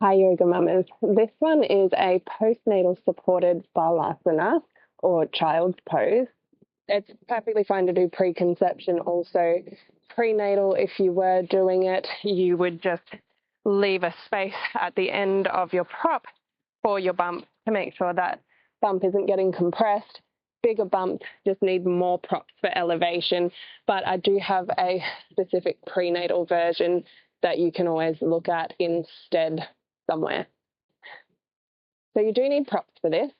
Hi yoga mamas. This one is a postnatal supported balasana or child's pose. It's perfectly fine to do preconception also. Prenatal, if you were doing it, you would just leave a space at the end of your prop for your bump to make sure that bump isn't getting compressed. Bigger bumps just need more props for elevation, but I do have a specific prenatal version that you can always look at instead somewhere. So you do need props for this.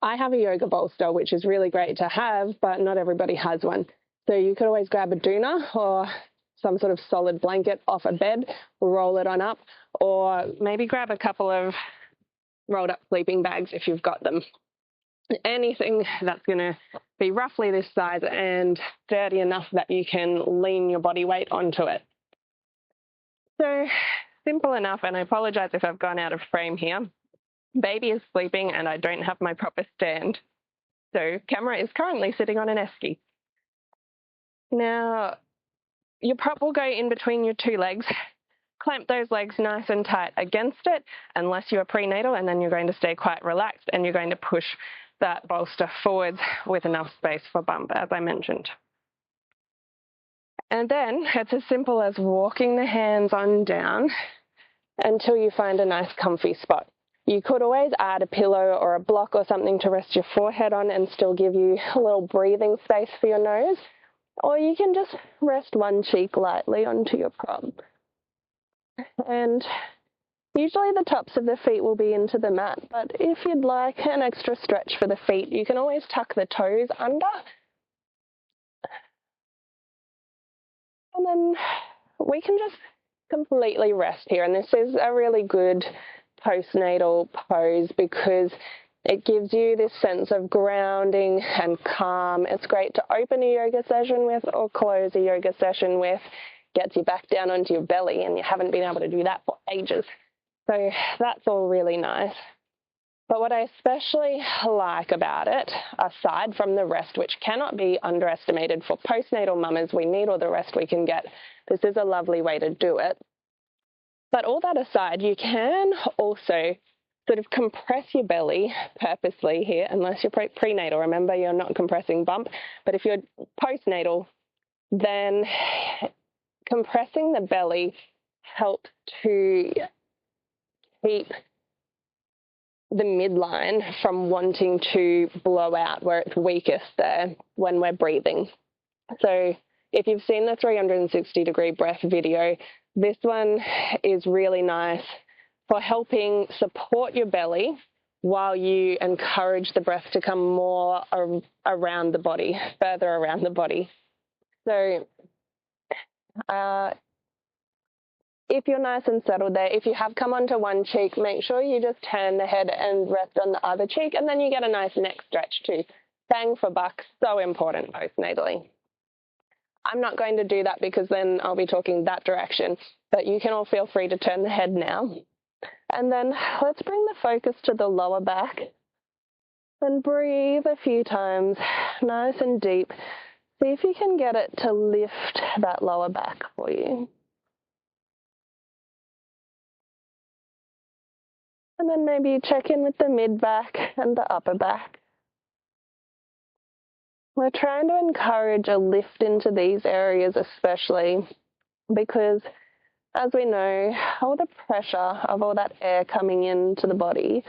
I have a yoga bolster, which is really great to have, but not everybody has one. So you could always grab a doona or some sort of solid blanket off a bed, roll it on up, or maybe grab a couple of rolled up sleeping bags if you've got them. Anything that's going to be roughly this size and sturdy enough that you can lean your body weight onto it. So simple enough, and I apologize if I've gone out of frame here. Baby is sleeping and I don't have my proper stand. So camera is currently sitting on an esky. Now, your prop will go in between your two legs. Clamp those legs nice and tight against it, unless you are prenatal, and then you're going to stay quite relaxed and you're going to push that bolster forwards with enough space for bump, as I mentioned. And then it's as simple as walking the hands on down until you find a nice comfy spot. You could always add a pillow or a block or something to rest your forehead on and still give you a little breathing space for your nose. Or you can just rest one cheek lightly onto your prop. And usually the tops of the feet will be into the mat, but if you'd like an extra stretch for the feet, you can always tuck the toes under. And then we can just completely rest here. And this is a really good postnatal pose because it gives you this sense of grounding and calm. It's great to open a yoga session with or close a yoga session with. Gets you back down onto your belly, and you haven't been able to do that for ages. So that's all really nice. But what I especially like about it, aside from the rest, which cannot be underestimated for postnatal mamas, we need all the rest we can get. This is a lovely way to do it. But all that aside, you can also sort of compress your belly purposely here, unless you're prenatal. Remember, you're not compressing bump. But if you're postnatal, then compressing the belly helps to keep the midline from wanting to blow out where it's weakest there when we're breathing. So if you've seen the 360-degree breath video, this one is really nice for helping support your belly while you encourage the breath to come more around the body, further around the body. So if you're nice and settled there, if you have come onto one cheek, make sure you just turn the head and rest on the other cheek, and then you get a nice neck stretch too. Bang for buck, so important postnatally. I'm not going to do that because then I'll be talking that direction, but you can all feel free to turn the head now. And then let's bring the focus to the lower back and breathe a few times, nice and deep. See if you can get it to lift that lower back for you. And then maybe check in with the mid back and the upper back. We're trying to encourage a lift into these areas especially because, as we know, all the pressure of all that air coming into the body,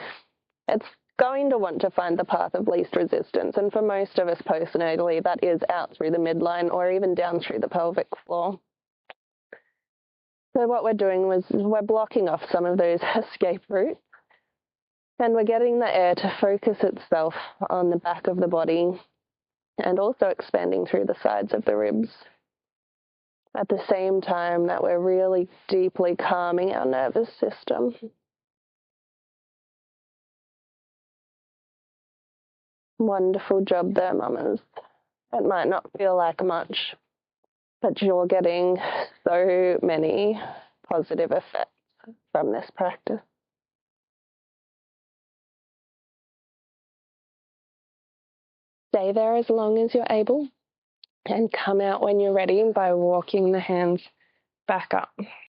it's going to want to find the path of least resistance. And for most of us postnatally, that is out through the midline or even down through the pelvic floor. So what we're doing is we're blocking off some of those escape routes. And we're getting the air to focus itself on the back of the body and also expanding through the sides of the ribs at the same time that we're really deeply calming our nervous system. Wonderful job there, mamas. It might not feel like much, but you're getting so many positive effects from this practice. Stay there as long as you're able and come out when you're ready by walking the hands back up.